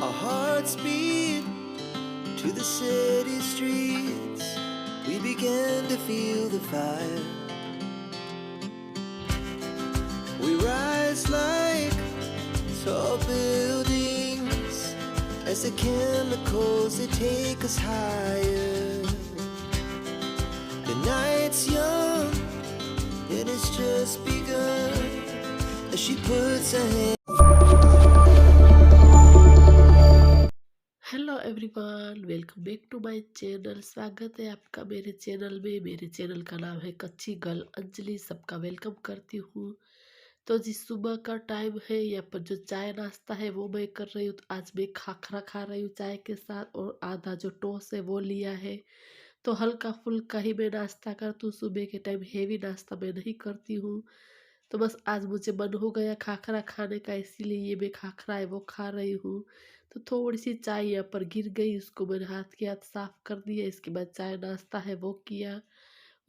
Our hearts beat to the city streets. We began to feel the fire. We rise like tall buildings as the chemicals they take us higher. The night's young and it's just begun as she puts her hand. Hello everyone, welcome back to my channel. स्वागत है आपका मेरे channel में। मेरे channel का नाम है कच्ची गर्ल अंजलि। सबका वेलकम करती हूँ। तो जिस सुबह का टाइम है, यहाँ पर जो चाय नाश्ता है वो मैं कर रही हूँ। तो आज मैं खाखरा खा रही हूँ चाय के साथ, और आधा जो टोस्ट है वो लिया है। तो हल्का फुल्का ही मैं नाश्ता करती हूँ। सुबह के टाइम हेवी नाश्ता मैं नहीं करती हूँ। तो बस आज मुझे मन हो गया खाखरा खाने का, इसीलिए ये मैं खाखरा है वो खा रही हूँ। तो थोड़ी सी चाय यहाँ पर गिर गई, उसको मैंने हाथ के हाथ साफ कर दिया। इसके बाद चाय नाश्ता है वो किया,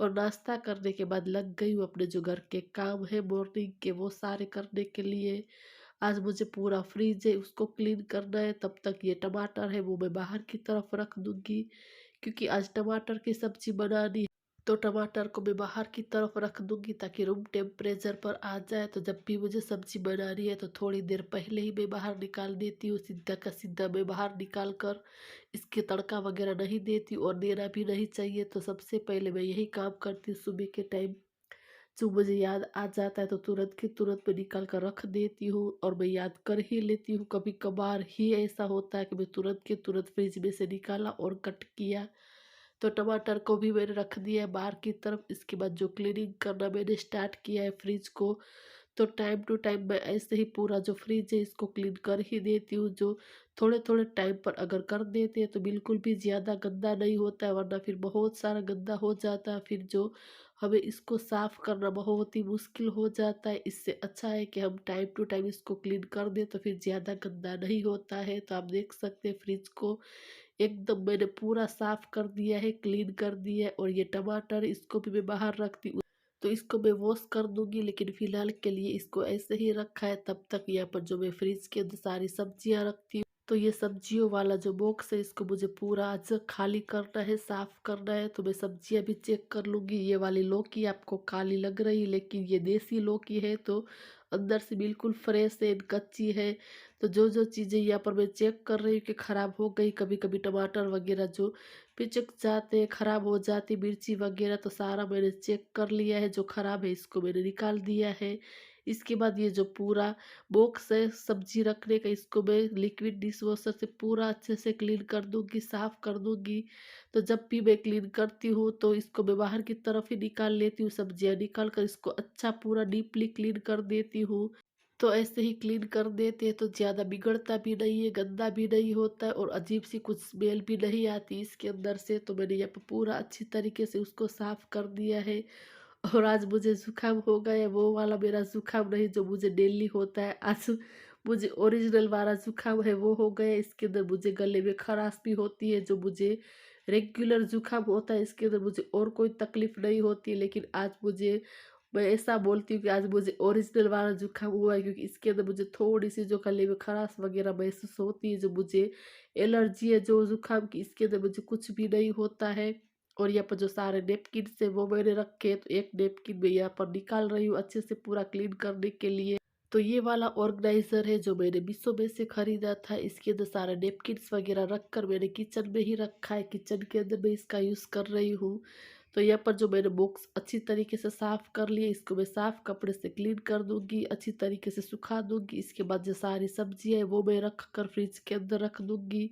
और नाश्ता करने के बाद लग गई हूँ अपने जो घर के काम है मॉर्निंग के वो सारे करने के लिए। आज मुझे पूरा फ्रिज है उसको क्लीन करना है। तब तक ये टमाटर है वो मैं बाहर की तरफ रख दूंगी, क्योंकि आज टमाटर की सब्जी बनानी है। तो टमाटर को मैं बाहर की तरफ रख दूंगी ताकि रूम टेम्परेचर पर आ जाए। तो जब भी मुझे सब्जी बनानी है तो थोड़ी देर पहले ही मैं बाहर निकाल देती हूँ। सीधा का सीधा मैं बाहर निकाल कर इसके तड़का वगैरह नहीं देती, और देना भी नहीं चाहिए। तो सबसे पहले मैं यही काम करती हूँ सुबह के टाइम। जो मुझे याद आ जाता है तो तुरंत के तुरंत मैं निकाल कर रख देती हूँ, और मैं याद कर ही लेती हूँ। कभी कभार ही ऐसा होता है कि मैं तुरंत के तुरंत फ्रिज में से निकाला और कट किया। तो टमाटर को भी मैंने रख दिया है बाहर की तरफ। इसके बाद जो क्लीनिंग करना मैंने स्टार्ट किया है फ्रिज को, तो टाइम टू टाइम मैं ऐसे ही पूरा जो फ्रिज है इसको क्लीन कर ही देती हूँ। जो थोड़े थोड़े टाइम पर अगर कर देते हैं तो बिल्कुल भी ज़्यादा गंदा नहीं होता है, वरना फिर बहुत सारा गंदा हो जाता है। फिर जो हमें इसको साफ़ करना बहुत ही मुश्किल हो जाता है। इससे अच्छा है कि हम टाइम टू टाइम इसको क्लीन कर दें, तो फिर ज़्यादा गंदा नहीं होता है। तो आप देख सकते हैं फ्रिज को एकदम मैंने पूरा साफ कर दिया है, क्लीन कर दिया है। और ये टमाटर इसको भी मैं बाहर रखती हूँ, तो इसको मैं वॉश कर दूंगी, लेकिन फिलहाल के लिए इसको ऐसे ही रखा है। तब तक यहाँ पर जो मैं फ्रिज के अंदर सारी सब्जियां रखती हूँ, तो ये सब्जियों वाला जो बॉक्स है इसको मुझे पूरा आज खाली करना है, साफ करना है। तो मैं सब्जियां भी चेक कर लूंगी। ये वाली लौकी आपको काली लग रही, लेकिन ये देसी लौकी है, तो अंदर से बिल्कुल फ्रेश है, कच्ची है। तो जो जो चीज़ें यहाँ पर मैं चेक कर रही हूँ कि ख़राब हो गई, कभी कभी टमाटर वगैरह जो पिचक जाते हैं, ख़राब हो जाती मिर्ची वगैरह, तो सारा मैंने चेक कर लिया है। जो ख़राब है इसको मैंने निकाल दिया है। इसके बाद ये जो पूरा बॉक्स है सब्जी रखने का, इसको मैं लिक्विड डिश वॉशर से पूरा अच्छे से क्लीन कर दूंगी, साफ़ कर दूंगी। तो जब भी मैं क्लीन करती हूँ तो इसको मैं बाहर की तरफ ही निकाल लेती हूँ। सब्जियाँ निकाल कर इसको अच्छा पूरा डीपली क्लीन कर देती हूँ। तो ऐसे ही क्लीन कर देते हैं तो ज़्यादा बिगड़ता भी नहीं है, गंदा भी नहीं होता है, और अजीब सी कुछ स्मेल भी नहीं आती इसके अंदर से। तो मैंने यहाँ पर पूरा अच्छी तरीके से उसको साफ कर दिया है। और आज मुझे जुकाम हो गया है, वो वाला मेरा जुकाम नहीं जो मुझे डेली होता है। आज मुझे ओरिजिनल वाला जुकाम है वो हो गया। इसके अंदर मुझे गले में खराश भी होती है, जो मुझे रेगुलर जुकाम होता है। इसके अंदर मुझे और कोई तकलीफ नहीं होती है, लेकिन आज मुझे, मैं ऐसा बोलती हूँ कि आज मुझे ओरिजिनल वाला जुकाम हुआ है, क्योंकि इसके अंदर मुझे थोड़ी सी जो गले में खराश वगैरह महसूस होती है, जो मुझे एलर्जी है जो जुकाम की, इसके अंदर मुझे कुछ भी नहीं होता है। और यहाँ पर जो सारे नेपकिन है वो मैंने रखे, तो एक नेपकिन मैं यहाँ पर निकाल रही हूँ अच्छे से पूरा क्लीन करने के लिए। तो ये वाला ऑर्गेनाइजर है जो मैंने मीशो में से खरीदा था। इसके अंदर सारे नेपकिन्स वगैरह रख कर मैंने किचन में ही रखा है, किचन के अंदर मैं इसका यूज़ कर रही हूँ। तो यहाँ पर जो मैंने बॉक्स अच्छी तरीके से साफ़ कर लिए, इसको मैं साफ़ कपड़े से क्लीन कर दूंगी, अच्छी तरीके से सुखा दूंगी। इसके बाद जो सारी सब्जियाँ है वो मैं रख कर फ्रिज के अंदर रख दूंगी।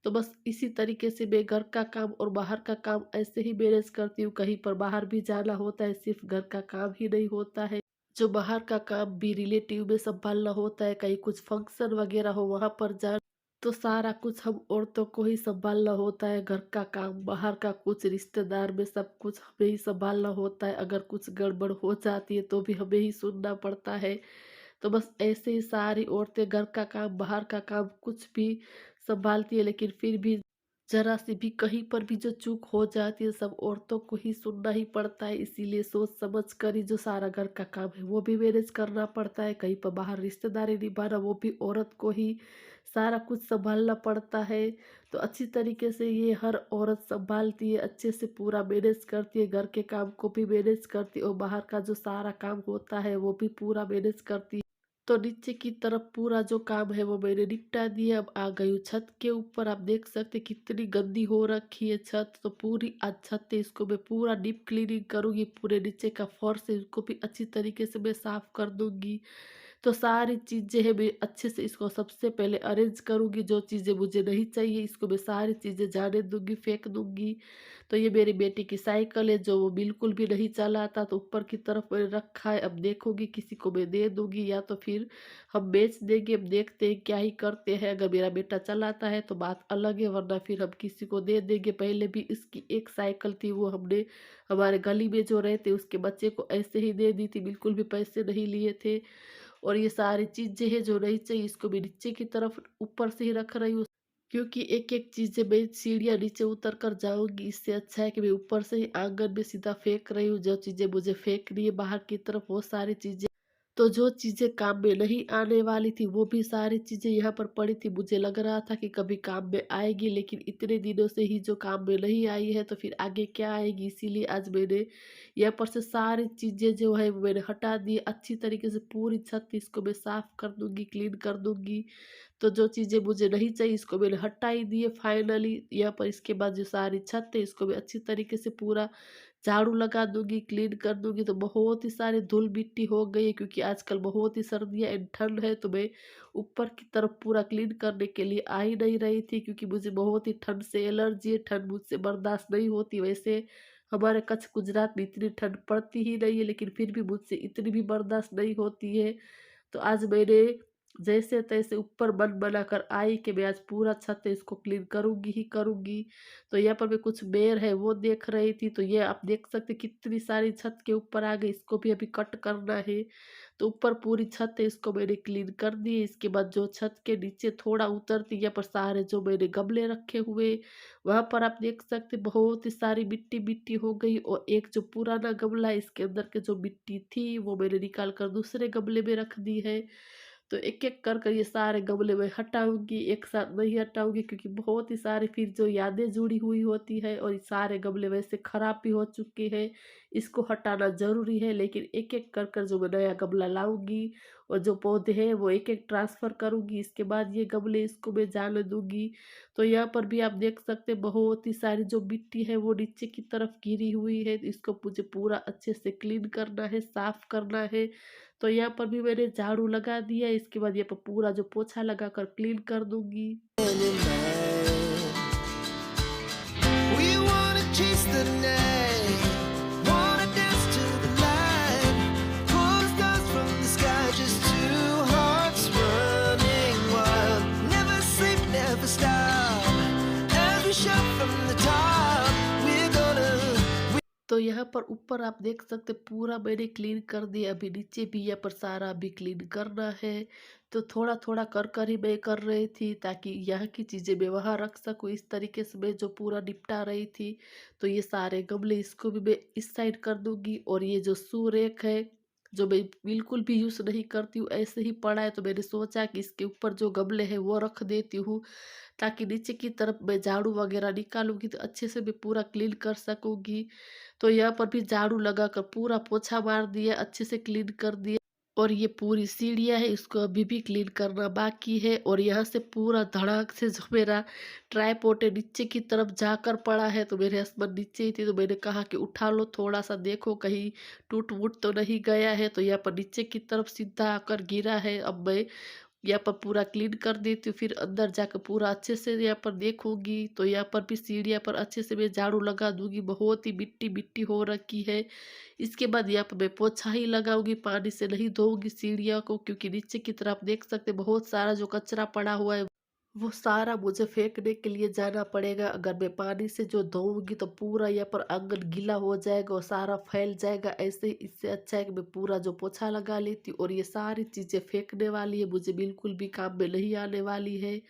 तो बस इसी तरीके से मैं घर का काम और बाहर का काम ऐसे ही मैनेज करती हूँ। कहीं पर बाहर भी जाना होता है, सिर्फ घर का काम ही नहीं होता है, जो बाहर का काम भी रिलेटिव में संभालना होता है। कहीं कुछ फंक्शन वगैरह हो वहाँ पर जा, तो सारा कुछ हम औरतों को ही संभालना होता है। घर का काम, बाहर का कुछ, रिश्तेदार में सब कुछ हमें ही संभालना होता है। अगर कुछ गड़बड़ हो जाती है तो भी हमें ही सुनना पड़ता है। तो बस ऐसे ही सारी औरतें घर का काम, बाहर का काम कुछ भी संभालती है, लेकिन फिर भी ज़रा सी भी कहीं पर भी जो चूक हो जाती है सब औरतों को ही सुनना ही पड़ता है, इसीलिए सोच समझ कर ही जो सारा घर का काम है वो भी मैनेज करना पड़ता है। कहीं पर बाहर रिश्तेदारी निभाना वो भी औरत को ही सारा कुछ सँभालना पड़ता है। तो अच्छी तरीके से ये हर औरत सँभालती है, अच्छे से पूरा मैनेज करती है, घर के काम को भी मैनेज करती है और बाहर का जो सारा काम होता है वो भी पूरा मैनेज करती है। तो नीचे की तरफ पूरा जो काम है वो मैंने निपटा दिया। अब आ गई हूँ छत के ऊपर। आप देख सकते हैं कितनी गंदी हो रखी है छत। तो पूरी आज छत है, इसको मैं पूरा डीप क्लीनिंग करूँगी। पूरे नीचे का फर्श है इसको भी अच्छी तरीके से मैं साफ कर दूँगी। तो सारी चीज़ें हैं मैं अच्छे से इसको सबसे पहले अरेंज करूँगी। जो चीज़ें मुझे नहीं चाहिए इसको मैं सारी चीज़ें जाने दूँगी, फेंक दूँगी। तो ये मेरी बेटी की साइकिल है जो वो बिल्कुल भी नहीं चलाता, तो ऊपर की तरफ मैंने रखा है। अब देखूँगी किसी को मैं दे दूँगी या तो फिर हम बेच देंगे। अब देखते हैं क्या ही करते हैं। अगर मेरा बेटा चलाता है तो बात अलग है, वरना फिर हम किसी को दे देंगे। पहले भी इसकी एक साइकिल थी, वो हमने हमारे गली में जो रहते उसके बच्चे को ऐसे ही दे दी थी, बिल्कुल भी पैसे नहीं लिए थे। और ये सारी चीज़ें हैं जो नहीं चाहिए इसको मैं नीचे की तरफ ऊपर से ही रख रही हूँ। क्योंकि एक-एक चीज़ें मैं सीढ़ियाँ नीचे उतर कर जाऊँगी, इससे अच्छा है कि मैं ऊपर से ही आँगन में सीधा फेंक रही हूँ। जो चीज़ें मुझे फेंकनी है बाहर की तरफ वो सारी चीज़ें। तो जो चीज़ें काम में नहीं आने वाली थी वो भी सारी चीज़ें यहाँ पर पड़ी थी। मुझे लग रहा था कि कभी काम में आएगी, लेकिन इतने दिनों से ही जो काम में नहीं आई है तो फिर आगे क्या आएगी। इसीलिए आज मैंने यहाँ पर से सारी चीज़ें जो है वो मैंने हटा दी। अच्छी तरीके से पूरी छत इसको मैं साफ कर दूँगी, क्लीन कर दूँगी। तो जो चीज़ें मुझे नहीं चाहिए इसको मैंने हटा ही दी है फाइनली। यहाँ पर इसके बाद जो सारी छत है इसको मैं अच्छी तरीके से पूरा झाड़ू लगा दूँगी, क्लीन कर दूँगी। तो बहुत ही सारी धूल-मिट्टी हो गई है, क्योंकि आजकल बहुत ही सर्दियाँ एंड ठंड है, तो मैं ऊपर की तरफ पूरा क्लीन करने के लिए आ ही नहीं रही थी, क्योंकि मुझे बहुत ही ठंड से एलर्जी है, ठंड मुझसे बर्दाश्त नहीं होती। वैसे हमारे कच्छ गुजरात में इतनी ठंड पड़ती ही नहीं है, लेकिन फिर भी मुझसे इतनी भी बर्दाश्त नहीं होती है। तो आज मैंने जैसे-तैसे ऊपर मन बनाकर आई कि मैं आज पूरा छत है इसको क्लीन करूँगी ही करूँगी। तो यहाँ पर मैं कुछ बेर है वो देख रही थी, तो ये आप देख सकते हैं कितनी सारी छत के ऊपर आ गई, इसको भी अभी कट करना है। तो ऊपर पूरी छत है इसको मैंने क्लीन कर दी है। इसके बाद जो छत के नीचे थोड़ा उतरती यहाँ पर सारे जो मैंने गमले रखे हुए, वहाँ पर आप देख सकते हैं बहुत ही सारी मिट्टी-मिट्टी हो गई। और एक जो पुराना गमला है इसके अंदर के जो मिट्टी थी वो मैंने निकाल कर दूसरे गमले में रख दी है। तो एक-एक कर कर ये सारे गमले मैं हटाऊँगी, एक साथ नहीं हटाऊँगी, क्योंकि बहुत ही सारी फिर जो यादें जुड़ी हुई होती है, और ये सारे गमले वैसे ख़राब भी हो चुके हैं, इसको हटाना ज़रूरी है। लेकिन एक-एक कर कर जो मैं नया गमला लाऊँगी और जो पौधे हैं वो एक-एक ट्रांसफ़र करूँगी, इसके बाद ये गमले इसको मैं जाने दूँगी। तो यहाँ पर भी आप देख सकते हैं बहुत ही सारी जो मिट्टी है वो नीचे की तरफ गिरी हुई है, इसको मुझे पूरा अच्छे से क्लीन करना है, साफ़ करना है। तो यहाँ पर भी मैंने झाड़ू लगा दिया, इसके बाद यहाँ पर पूरा जो पोछा लगाकर क्लीन कर दूँगी। in mind. We wanna chase the night, wanna dance to the light, pull the stars from the sky, just two hearts running wild. Never sleep, never stop, as we shout from the top. We're gonna. तो यहाँ पर ऊपर आप देख सकते पूरा मैंने clean कर दिया, अभी नीचे भी यहाँ पर सारा अभी क्लीन करना है। तो थोड़ा थोड़ा कर कर ही मैं कर रही थी, ताकि यहाँ की चीज़ें मैं वहाँ रख सकूँ। इस तरीके से मैं जो पूरा निपटा रही थी। तो ये सारे गमले इसको भी मैं इस साइड कर दूंगी, और ये जो शू रैक है जो मैं बिल्कुल भी यूज़ नहीं करती हूँ, ऐसे ही पड़ा है, तो मैंने सोचा कि इसके ऊपर जो गमले हैं वो रख देती हूँ, ताकि नीचे की तरफ मैं झाड़ू वगैरह निकालूंगी तो अच्छे से मैं पूरा क्लीन कर सकूंगी। तो यहाँ पर भी झाड़ू लगाकर पूरा पोछा मार दिया, अच्छे से क्लीन कर दिया। और ये पूरी सीढ़ियाँ है इसको अभी भी क्लीन करना बाकी है। और यहाँ से पूरा धड़ाक से जो मेरा ट्राइपॉड है नीचे की तरफ जाकर पड़ा है, तो मेरे हस्बैंड नीचे ही थे, तो मैंने कहा कि उठा लो थोड़ा सा, देखो कहीं टूट वूट तो नहीं गया है। तो यहाँ पर नीचे की तरफ सीधा आकर गिरा है। अब मैं यहाँ पर पूरा क्लीन कर देती हूँ, फिर अंदर जाकर पूरा अच्छे से यहाँ पर देखूंगी। तो यहाँ पर भी सीढ़ियाँ पर अच्छे से मैं झाड़ू लगा दूंगी, बहुत ही मिट्टी मिट्टी हो रखी है। इसके बाद यहाँ पर मैं पोछा ही लगाऊंगी, पानी से नहीं धोऊंगी सीढ़ियों को, क्योंकि नीचे की तरफ देख सकते हैं बहुत सारा जो कचरा पड़ा हुआ है वो सारा मुझे फेंकने के लिए जाना पड़ेगा। अगर मैं पानी से जो धोऊंगी तो पूरा यहाँ पर आंगन गीला हो जाएगा और सारा फैल जाएगा। ऐसे ही इससे अच्छा है कि मैं पूरा जो पोछा लगा लेती हूँ, और ये सारी चीज़ें फेंकने वाली है, मुझे बिल्कुल भी काम में नहीं आने वाली है।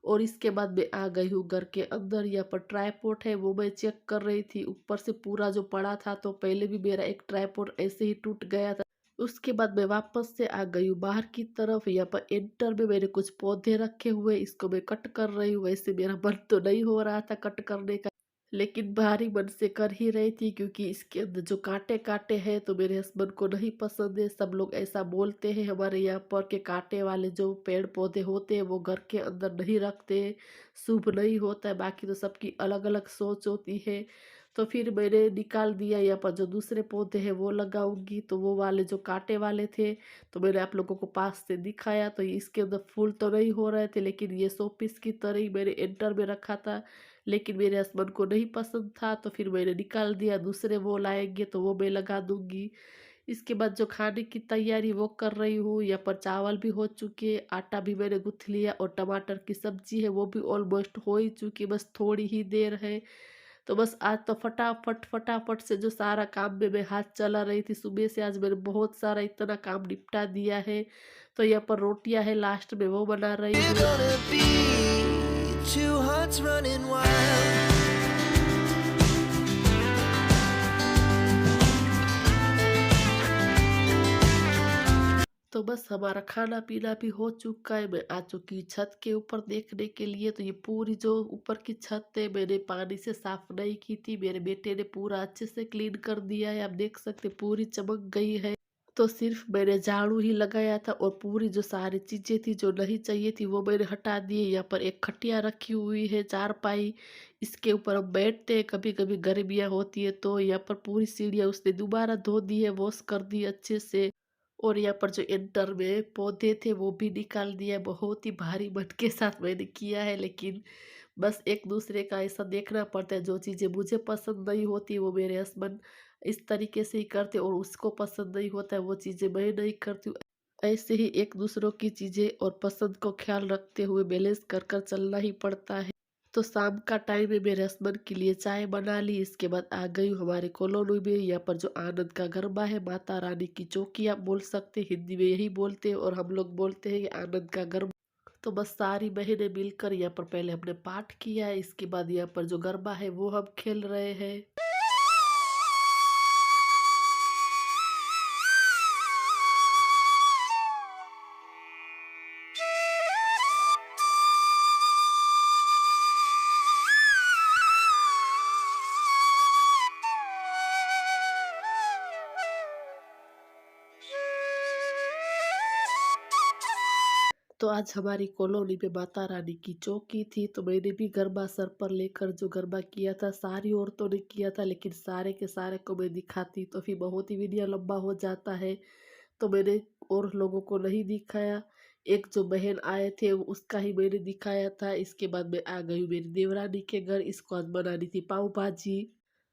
और इसके बाद मैं आ गई हूँ घर के अंदर। यहाँ पर ट्राइपॉड है वो मैं चेक कर रही थी, ऊपर से पूरा जो पड़ा था, तो पहले भी मेरा एक ट्राइपॉड ऐसे ही टूट गया था। उसके बाद मैं वापस से आ गई हूँ बाहर की तरफ। यहाँ पर एंटर में मैंने कुछ पौधे रखे हुए, इसको मैं कट कर रही हूँ। वैसे मेरा मन तो नहीं हो रहा था कट करने का, लेकिन भारी मन से कर ही रही थी, क्योंकि इसके अंदर जो कांटे-कांटे हैं तो मेरे हस्बैंड को नहीं पसंद है। सब लोग ऐसा बोलते हैं हमारे यहाँ पर कि कांटे वाले जो पेड़-पौधे होते हैं वो घर के अंदर नहीं रखते, शुभ नहीं होता है। बाकी तो सबकी अलग-अलग सोच होती है। तो फिर मैंने निकाल दिया, यहाँ पर जो दूसरे पौधे हैं वो लगाऊँगी। तो वो वाले जो कांटे वाले थे, तो मैंने आप लोगों को पास से दिखाया, तो इसके अंदर फूल तो नहीं हो रहे थे, लेकिन ये शो पीस की तरह ही मैंने एंटर में रखा था। लेकिन मेरे हस्बैंड को नहीं पसंद था, तो फिर मैंने निकाल दिया। दूसरे वो लाएँगे तो वो मैं लगा दूँगी। इसके बाद जो खाने की तैयारी वो कर रही हूँ। यहाँ पर चावल भी हो चुके, आटा भी मैंने गूँथ लिया, और टमाटर की सब्ज़ी है वो भी ऑलमोस्ट हो ही चुकी, बस थोड़ी ही देर है। तो बस आज तो फटाफट से जो सारा काम में मैं हाथ चला रही थी, सुबह से आज मैंने बहुत सारा इतना काम निपटा दिया है। तो यहाँ पर रोटियाँ है, लास्ट में वो बना रही We're हूँ। gonna be two hearts running wild. तो बस हमारा खाना-पीना भी हो चुका है। मैं आ चुकी छत के ऊपर देखने के लिए। तो ये पूरी जो ऊपर की छत है मैंने पानी से साफ नहीं की थी। मेरे बेटे ने पूरा अच्छे से क्लीन कर दिया है। आप देख सकते हैं पूरी चमक गई है। तो सिर्फ मैंने झाड़ू ही लगाया था, और पूरी जो सारी चीज़ें थी जो नहीं चाहिए थी वो मैंने हटा दी है। यहाँ पर एक खटिया रखी हुई है, चारपाई, इसके ऊपर हम बैठते हैं कभी-कभी गर्मियाँ होती है तो। यहाँ पर पूरी सीढ़ियाँ उसने दोबारा धो दी है, वॉश कर दी अच्छे से। और यहाँ पर जो एंटर में पौधे थे वो भी निकाल दिया। बहुत ही भारी मन के साथ मैंने किया है, लेकिन बस एक-दूसरे का ऐसा देखना पड़ता है। जो चीज़ें मुझे पसंद नहीं होती वो मेरे हस्बैंड इस तरीके से ही करते, और उसको पसंद नहीं होता है वो चीज़ें मैं नहीं करती हूँ। ऐसे ही एक-दूसरों की चीज़ें और पसंद को ख़्याल रखते हुए बैलेंस कर कर चलना ही पड़ता है। तो शाम का टाइम है, मेरे हस्बैंड के लिए चाय बना ली। इसके बाद आ गई हूँ हमारे कॉलोनी में। यहाँ पर जो आनंद का गरबा है, माता रानी की चौकी आप बोल सकते हैं, हिंदी में यही बोलते हैं, और हम लोग बोलते हैं ये आनंद का गरबा। तो बस सारी बहनें मिलकर यहाँ पर पहले हमने पाठ किया है, इसके बाद यहाँ पर जो गरबा है वो हम खेल रहे हैं। तो आज हमारी कॉलोनी में माता रानी की चौकी थी, तो मैंने भी गरबा सर पर लेकर जो गरबा किया था, सारी औरतों ने किया था, लेकिन सारे के सारे को मैं दिखाती तो फिर बहुत ही वीडियो लंबा हो जाता है, तो मैंने और लोगों को नहीं दिखाया। एक जो बहन आए थे उसका ही मैंने दिखाया था। इसके बाद मैं आ गई हूँ मेरी देवरानी के घर। इसको आज बनानी थी पाव भाजी।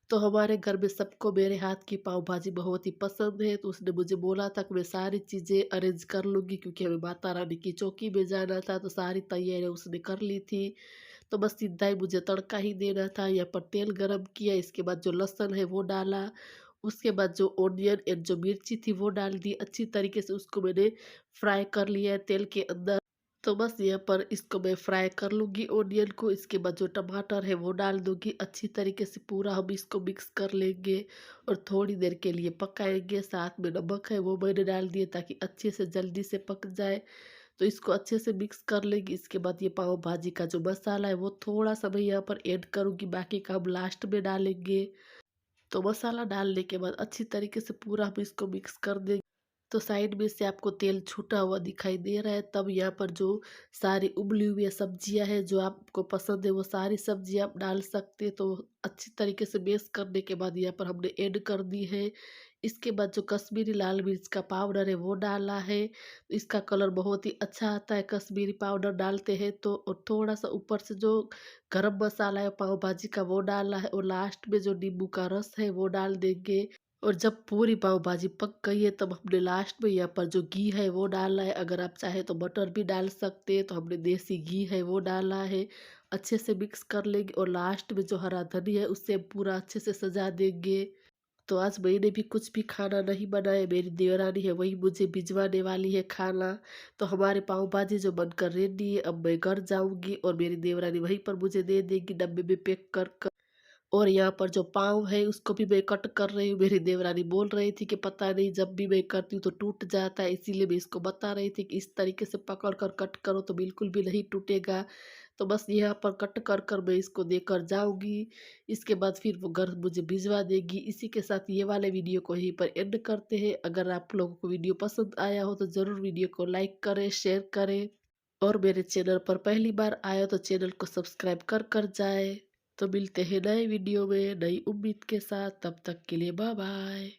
तो हमारे घर में सबको मेरे हाथ की पाव भाजी बहुत ही पसंद है, तो उसने मुझे बोला था कि मैं सारी चीज़ें अरेंज कर लूँगी, क्योंकि हमें माता रानी की चौकी में जाना था, तो सारी तैयारियाँ उसने कर ली थी। तो बस सीधा ही मुझे तड़का ही देना था। यहाँ पर तेल गरम किया, इसके बाद जो लहसुन है वो डाला, उसके बाद जो ऑनियन एंड जो मिर्ची थी वो डाल दी। अच्छी तरीके से उसको मैंने फ्राई कर लिया है तेल के अंदर। तो बस यहाँ पर इसको मैं फ्राई कर लूँगी ऑनियन को। इसके बाद जो टमाटर है वो डाल दूँगी। अच्छी तरीके से पूरा हम इसको मिक्स कर लेंगे और थोड़ी देर के लिए पकाएँगे। साथ में नमक है वो मैंने डाल दिया ताकि अच्छे से जल्दी से पक जाए। तो इसको अच्छे से मिक्स कर लेंगे। इसके बाद ये पाव भाजी का जो मसाला है वो थोड़ा-सा मैं यहाँ पर ऐड करूँगी, बाकी का हम लास्ट में डालेंगे। तो मसाला डालने के बाद अच्छी तरीके से पूरा हम इसको मिक्स कर देंगे। तो साइड में से आपको तेल छूटा हुआ दिखाई दे रहा है, तब यहाँ पर जो सारी उबली हुई सब्जियां हैं जो आपको पसंद है वो सारी सब्जियां आप डाल सकते हैं। तो अच्छी तरीके से मिक्स करने के बाद यहाँ पर हमने ऐड कर दी है। इसके बाद जो कश्मीरी लाल मिर्च का पाउडर है वो डाला है। इसका कलर बहुत ही अच्छा आता है कश्मीरी पाउडर डालते हैं तो। और थोड़ा सा ऊपर से जो गरम मसाला है पाव भाजी का वो डाला है, और लास्ट में जो नींबू का रस है वो डाल देंगे। और जब पूरी पाव भाजी पक गई है तब हमने लास्ट में यहाँ पर जो घी है वो डाला है। अगर आप चाहे तो बटर भी डाल सकते हैं, तो हमने देसी घी है वो डाला है। अच्छे से मिक्स कर लेंगे, और लास्ट में जो हरा धनिया है उससे पूरा अच्छे से सजा देंगे। तो आज मैंने भी कुछ भी खाना नहीं बनाया, मेरी देवरानी है वही मुझे भिजवाने वाली है खाना। तो हमारे पाव भाजी जो बनकर रेडी है, अब मैं घर जाऊँगी और मेरी देवरानी वहीं पर मुझे दे देगी डब्बे में पैक कर कर। और यहाँ पर जो पाव है उसको भी मैं कट कर रही हूँ। मेरी देवरानी बोल रही थी कि पता नहीं जब भी मैं करती हूँ तो टूट जाता है, इसीलिए मैं इसको बता रही थी कि इस तरीके से पकड़ कर कट करो तो बिल्कुल भी नहीं टूटेगा। तो बस यहाँ पर कट कर कर मैं इसको देकर जाऊँगी। इसके बाद फिर वो घर मुझे भिजवा देगी। इसी के साथ ये वाले वीडियो को यहीं पर एंड करते हैं। अगर आप लोगों को वीडियो पसंद आया हो तो ज़रूर वीडियो को लाइक करें, शेयर करें और मेरे चैनल पर पहली बार आए हो तो चैनल को सब्सक्राइब कर कर जाए। तो मिलते हैं नए वीडियो में नई उम्मीद के साथ, तब तक के लिए बाय बाय।